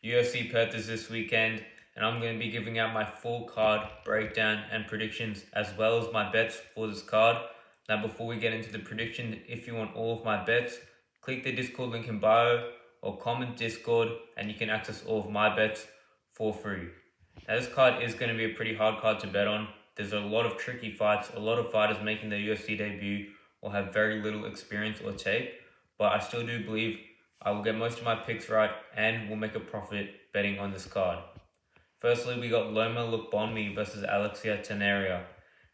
UFC Perth is this weekend, and I'm going to be giving out my full card breakdown and predictions, as well as my bets for this card. Now, before we get into the prediction, if you want all of my bets, click the Discord link in bio or comment Discord, and you can access all of my bets for free. Now, this card is going to be a pretty hard card to bet on. There's a lot of tricky fights, a lot of fighters making their UFC debut will have very little experience or tape, but I still do believe I will get most of my picks right and will make a profit betting on this card. Firstly, we got Loma Lookboonmee versus Alexia Tenaria.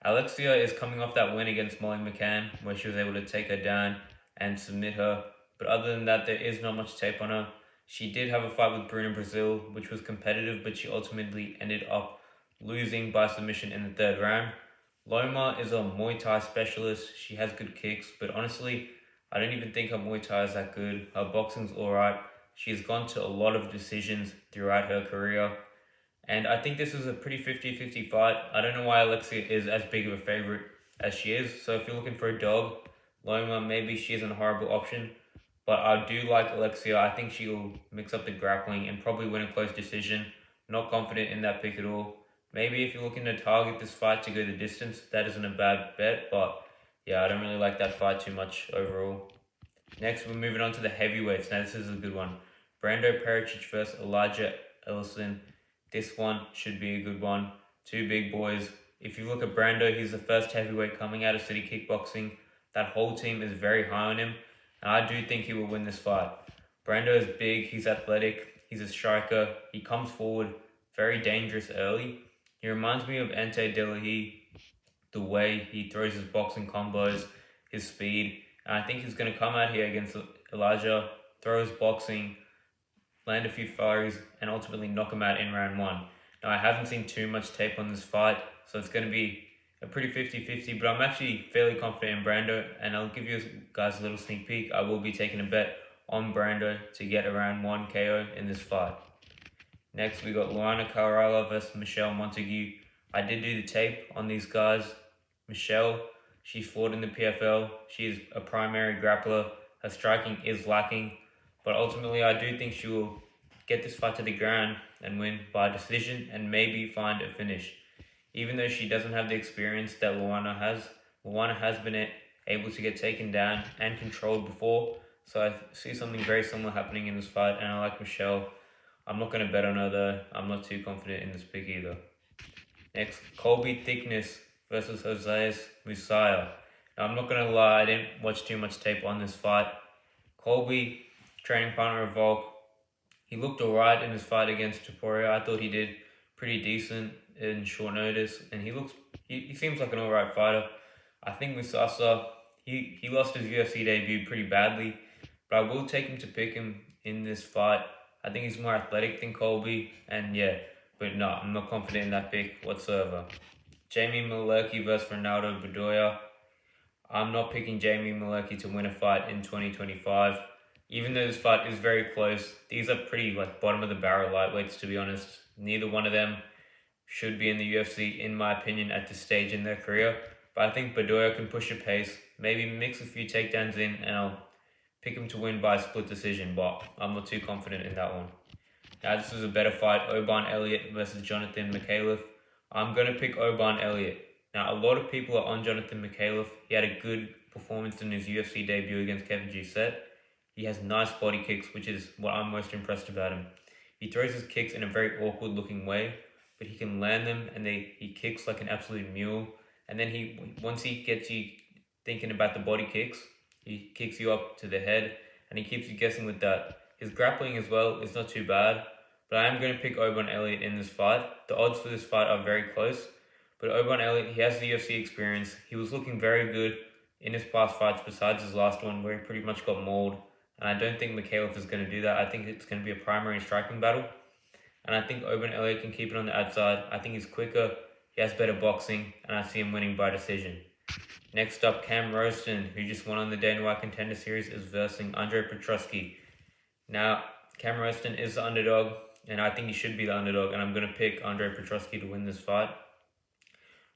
Alexia is coming off that win against Molly McCann, where she was able to take her down and submit her, but other than that, there is not much tape on her. She did have a fight with Bruna Brazil, which was competitive, but she ultimately ended up losing by submission in the third round. Loma is a Muay Thai specialist. She has good kicks, but honestly, I don't even think her Muay Thai is that good. Her boxing's alright. She's gone to a lot of decisions throughout her career. And I think this is a pretty 50-50 fight. I don't know why Alexia is as big of a favorite as she is. So if you're looking for a dog, Loma, maybe she isn't a horrible option. But I do like Alexia. I think she will mix up the grappling and probably win a close decision. Not confident in that pick at all. Maybe if you're looking to target this fight to go the distance, that isn't a bad bet. But yeah, I don't really like that fight too much overall. Next, we're moving on to the heavyweights. Now, this is a good one. Brando Pericic versus Elijah Ellison. This one should be a good one. Two big boys. If you look at Brando, he's the first heavyweight coming out of City Kickboxing. That whole team is very high on him, and I do think he will win this fight. Brando is big, he's athletic, he's a striker, he comes forward, very dangerous early. He reminds me of Ante Delahaye, the way he throws his boxing combos, his speed, and I think he's going to come out here against Elijah, throw his boxing, land a few firies, and ultimately knock him out in round one. Now, I haven't seen too much tape on this fight, so it's going to be a pretty 50-50, but I'm actually fairly confident in Brando, and I'll give you guys a little sneak peek. I will be taking a bet on Brando to get a round one KO in this fight. Next, we got Luana Carrala versus Michelle Montague. I did do the tape on these guys. Michelle, she fought in the PFL. She is a primary grappler. Her striking is lacking, but ultimately I do think she will get this fight to the ground and win by decision and maybe find a finish. Even though she doesn't have the experience that Luana has been able to get taken down and controlled before. So I see something very similar happening in this fight, and I like Michelle. I'm not going to bet on her though. I'm not too confident in this pick either. Next, Colby Thickness versus Jose Musaya. Now, I'm not going to lie, I didn't watch too much tape on this fight. Colby, training partner of Volk, he looked alright in his fight against Topuria. I thought he did pretty decent in short notice, and he seems like an alright fighter. I think Musasa, he lost his UFC debut pretty badly, but I will take him to pick him in this fight. I think he's more athletic than Colby, and yeah, but no, I'm not confident in that pick whatsoever. Jamie Mullerkey versus Ronaldo Bedoya. I'm not picking Jamie Mullerkey to win a fight in 2025. Even though this fight is very close, these are pretty bottom of the barrel lightweights, to be honest. Neither one of them should be in the UFC, in my opinion, at this stage in their career. But I think Bedoya can push a pace, maybe mix a few takedowns in, and I'll pick him to win by a split decision, but I'm not too confident in that one. Now, this is a better fight, Oban Elliott versus Jonathan McAuliffe. I'm going to pick Oban Elliott. Now, a lot of people are on Jonathan McAuliffe. He had a good performance in his UFC debut against Kevin Giussette. He has nice body kicks, which is what I'm most impressed about him. He throws his kicks in a very awkward looking way, but he can land them, and he kicks like an absolute mule. And then once he gets you thinking about the body kicks, he kicks you up to the head, and he keeps you guessing with that. His grappling as well is not too bad, but I am going to pick Oban Elliott in this fight. The odds for this fight are very close, but Oban Elliott, he has the UFC experience. He was looking very good in his past fights besides his last one, where he pretty much got mauled. And I don't think McAuliffe is going to do that. I think it's going to be a primary striking battle. And I think Oban Elliott can keep it on the outside. I think he's quicker, he has better boxing, and I see him winning by decision. Next up, Cam Roston, who just won on the Dana White Contender Series, is versing Andre Petroski. Now, Cam Roston is the underdog, and I think he should be the underdog, and I'm going to pick Andre Petroski to win this fight.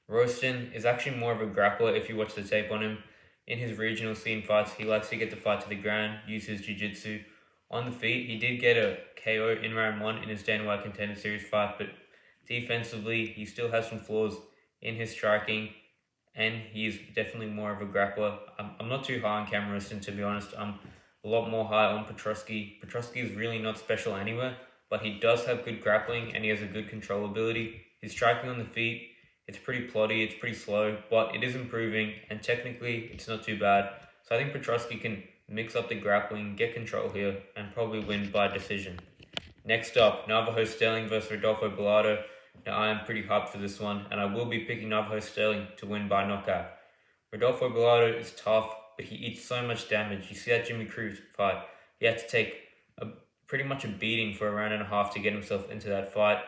Roston is actually more of a grappler if you watch the tape on him. In his regional scene fights, he likes to get the fight to the ground, use his jiu-jitsu. On the feet, he did get a KO in round 1 in his Dana White Contender Series fight, but defensively, he still has some flaws in his striking, and he's definitely more of a grappler. I'm not too high on Cameron, to be honest. I'm a lot more high on Petrosky. Petrosky is really not special anywhere, but he does have good grappling and he has a good control ability. His striking on the feet, it's pretty plotty, it's pretty slow, but it is improving, and technically it's not too bad. So I think Petrosky can mix up the grappling, get control here, and probably win by decision. Next up, Navajo Sterling versus Rodolfo Bilardo. Now I am pretty hyped for this one, and I will be picking Navajo Sterling to win by knockout. Rodolfo Bilardo is tough, but he eats so much damage. You see that Jimmy Crute fight. He had to take pretty much a beating for a round and a half to get himself into that fight.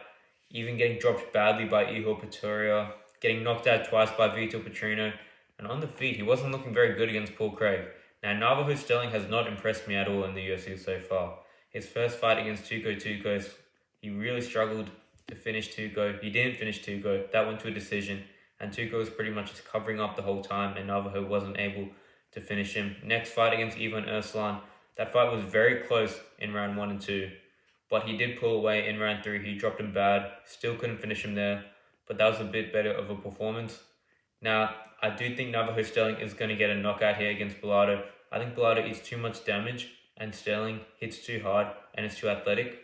Even getting dropped badly by Ihor Pretoria, getting knocked out twice by Vitor Petrino, and on the feet, he wasn't looking very good against Paul Craig. Now, Navajo Sterling has not impressed me at all in the UFC so far. His first fight against Tuco Tucos, he really struggled to finish Tuco. He didn't finish Tuco. That went to a decision, and Tuco was pretty much just covering up the whole time, and Navajo wasn't able to finish him. Next fight against Ivan Erslan, that fight was very close in round 1 and 2, but he did pull away in round 3. He dropped him bad, still couldn't finish him there, but that was a bit better of a performance. Now, I do think Navajo Sterling is going to get a knockout here against Bilardo. I think Bilardo eats too much damage, and Sterling hits too hard and is too athletic.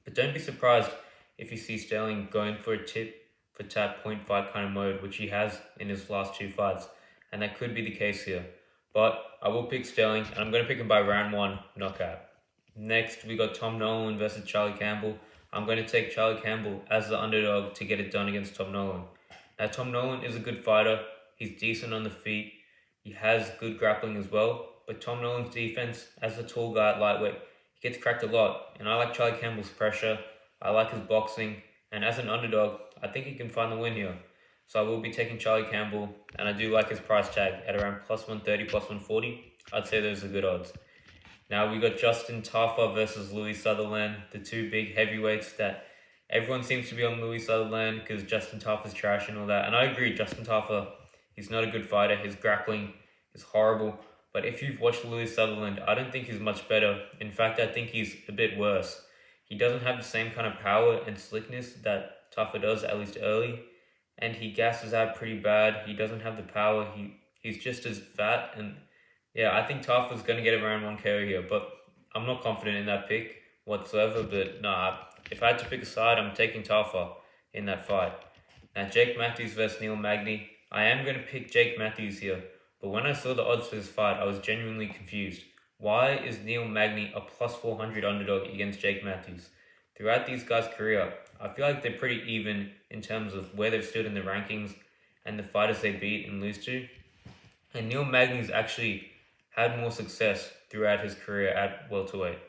But don't be surprised if you see Sterling going for a tit for tat point fight kind of mode, which he has in his last 2 fights, and that could be the case here. But I will pick Sterling, and I'm going to pick him by round 1 knockout. Next, we got Tom Nolan versus Charlie Campbell. I'm going to take Charlie Campbell as the underdog to get it done against Tom Nolan. Now, Tom Nolan is a good fighter. He's decent on the feet. He has good grappling as well. But Tom Nolan's defense, as a tall guy at lightweight, he gets cracked a lot. And I like Charlie Campbell's pressure. I like his boxing. And as an underdog, I think he can find the win here. So I will be taking Charlie Campbell. And I do like his price tag at around plus 130, plus 140. I'd say those are good odds. Now we got Justin Tafa versus Louis Sutherland, the two big heavyweights that everyone seems to be on Louis Sutherland because Justin Tafa's trash and all that. And I agree, Justin Tafa, he's not a good fighter. His grappling is horrible. But if you've watched Louis Sutherland, I don't think he's much better. In fact, I think he's a bit worse. He doesn't have the same kind of power and slickness that Tafa does, at least early. And he gasses out pretty bad. He doesn't have the power. He's just as fat. And yeah, I think Tafa's going to get around 1 KO here. But I'm not confident in that pick whatsoever. But nah, if I had to pick a side, I'm taking Tafa in that fight. Now, Jake Matthews versus Neil Magny. I am going to pick Jake Matthews here. But when I saw the odds for this fight, I was genuinely confused. Why is Neil Magny a plus 400 underdog against Jake Matthews? Throughout these guys' career, I feel like they're pretty even in terms of where they've stood in the rankings and the fighters they beat and lose to. And Neil Magny's actually had more success throughout his career at welterweight.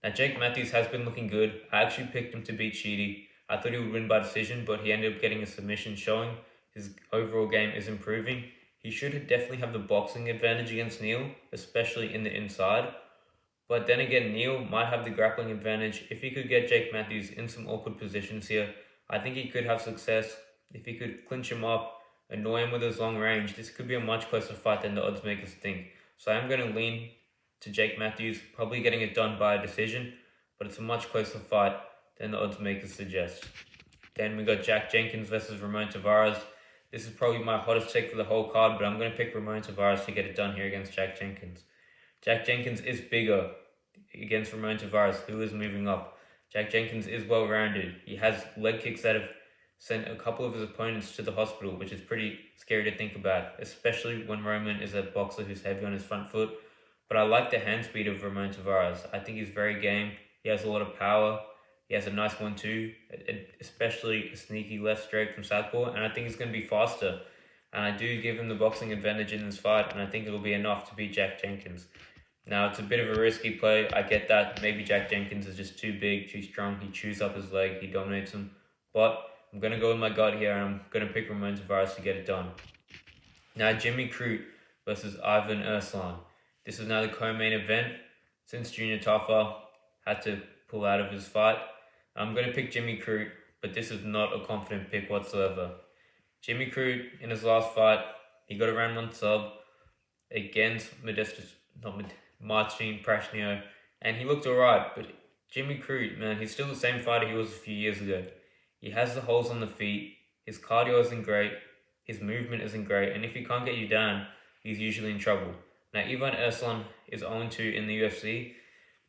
Now, Jake Matthews has been looking good. I actually picked him to beat Sheedy. I thought he would win by decision, but he ended up getting a submission, showing his overall game is improving. He should definitely have the boxing advantage against Neil, especially in the inside. But then again, Neil might have the grappling advantage. If he could get Jake Matthews in some awkward positions here, I think he could have success. If he could clinch him up, annoy him with his long range, this could be a much closer fight than the odds makers think. So I'm going to lean to Jake Matthews, probably getting it done by a decision, but it's a much closer fight than the odds makers suggest. Then we got Jack Jenkins versus Ramon Tavares. This is probably my hottest take for the whole card, but I'm going to pick Ramon Tavares to get it done here against Jack Jenkins. Jack Jenkins is bigger against Ramon Tavares, who is moving up. Jack Jenkins is well-rounded. He has leg kicks that have sent a couple of his opponents to the hospital, which is pretty scary to think about, especially when Roman is a boxer who's heavy on his front foot. But I like the hand speed of Ramon Tavares. I think he's very game. He has a lot of power. He has a nice 1-2, especially a sneaky left straight from southpaw, and I think he's going to be faster. And I do give him the boxing advantage in this fight, and I think it'll be enough to beat Jack Jenkins. Now, it's a bit of a risky play. I get that. Maybe Jack Jenkins is just too big, too strong. He chews up his leg. He dominates him. But I'm going to go with my gut here, and I'm going to pick Ramon Tavares to get it done. Now, Jimmy Crute versus Ivan Erslan. This is now the co-main event. Since Junior Tafa had to pull out of his fight, I'm going to pick Jimmy Crute, but this is not a confident pick whatsoever. Jimmy Crute, in his last fight, he got a round 1 sub against Marcin Prashnio. and he looked alright. But Jimmy Crute, man, he's still the same fighter he was a few years ago. He has the holes on the feet. His cardio isn't great. His movement isn't great, and if he can't get you down, he's usually in trouble. Now, Ivan Ersan is 0-2 in the UFC,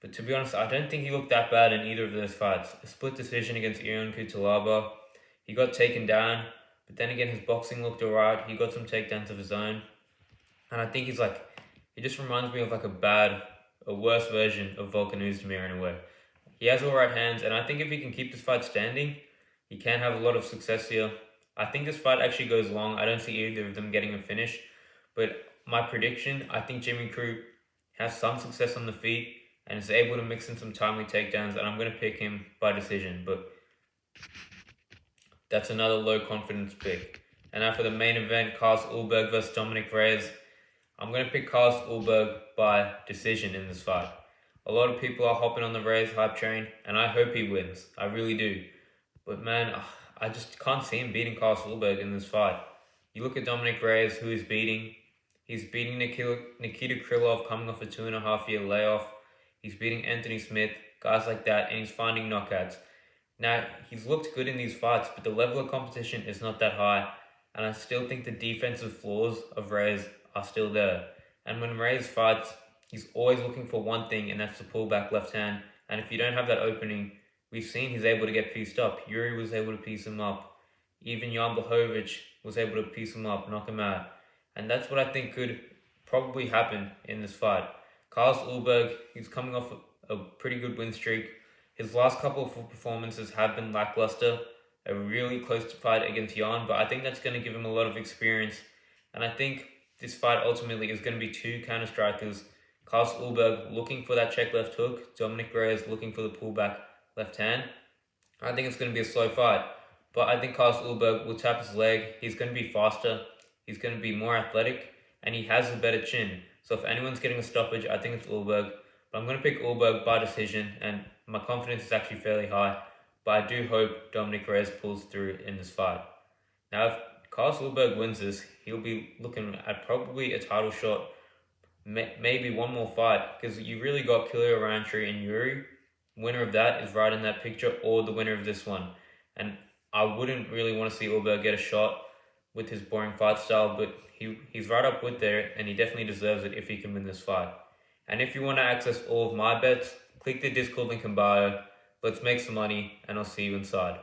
but to be honest, I don't think he looked that bad in either of those fights. A split decision against Ion Cutelaba, he got taken down, but then again, his boxing looked alright. He got some takedowns of his own, and I think he just reminds me of like a worse version of Volkan Oezdemir in a way. He has alright hands, and I think if he can keep this fight standing, he can have a lot of success here. I think this fight actually goes long. I don't see either of them getting a finish, but my prediction, I think Jimmy Crute has some success on the feet and is able to mix in some timely takedowns, and I'm going to pick him by decision, but that's another low confidence pick. And now for the main event, Carlos Ulberg versus Dominic Reyes. I'm going to pick Carlos Ulberg by decision in this fight. A lot of people are hopping on the Reyes hype train, and I hope he wins. I really do. But man, I just can't see him beating Carlos Ulberg in this fight. You look at Dominic Reyes, who he's beating. He's beating Nikita Krylov coming off a 2.5-year layoff. He's beating Anthony Smith, guys like that, and he's finding knockouts. Now, he's looked good in these fights, but the level of competition is not that high, and I still think the defensive flaws of Reyes are still there. And when Reyes fights, he's always looking for one thing, and that's the pullback left hand. And if you don't have that opening, we've seen he's able to get pieced up. Yuri was able to piece him up. Even Jan Blachowicz was able to piece him up, knock him out. And that's what I think could probably happen in this fight. Carlos Ulberg, he's coming off a pretty good win streak. His last couple of performances have been lackluster. A really close fight against Jan, but I think that's going to give him a lot of experience. And I think this fight ultimately is going to be two counter strikers. Carlos Ulberg looking for that check left hook. Dominic Reyes looking for the pullback left hand. I think it's going to be a slow fight, but I think Carlos Ulberg will tap his leg. He's going to be faster. He's going to be more athletic, and he has a better chin. So if anyone's getting a stoppage, I think it's Ulberg. But I'm going to pick Ulberg by decision, and my confidence is actually fairly high. But I do hope Dominic Reyes pulls through in this fight. Now, if Carlos Ulberg wins this, he'll be looking at probably a title shot, maybe one more fight, because you really got Kilian Rountree and Yuri. Winner of that is right in that picture, or the winner of this one. And I wouldn't really want to see Ulberg get a shot with his boring fight style, but he's right up with there, and he definitely deserves it if he can win this fight. And if you want to access all of my bets, click the Discord link in bio. Let's make some money, and I'll see you inside.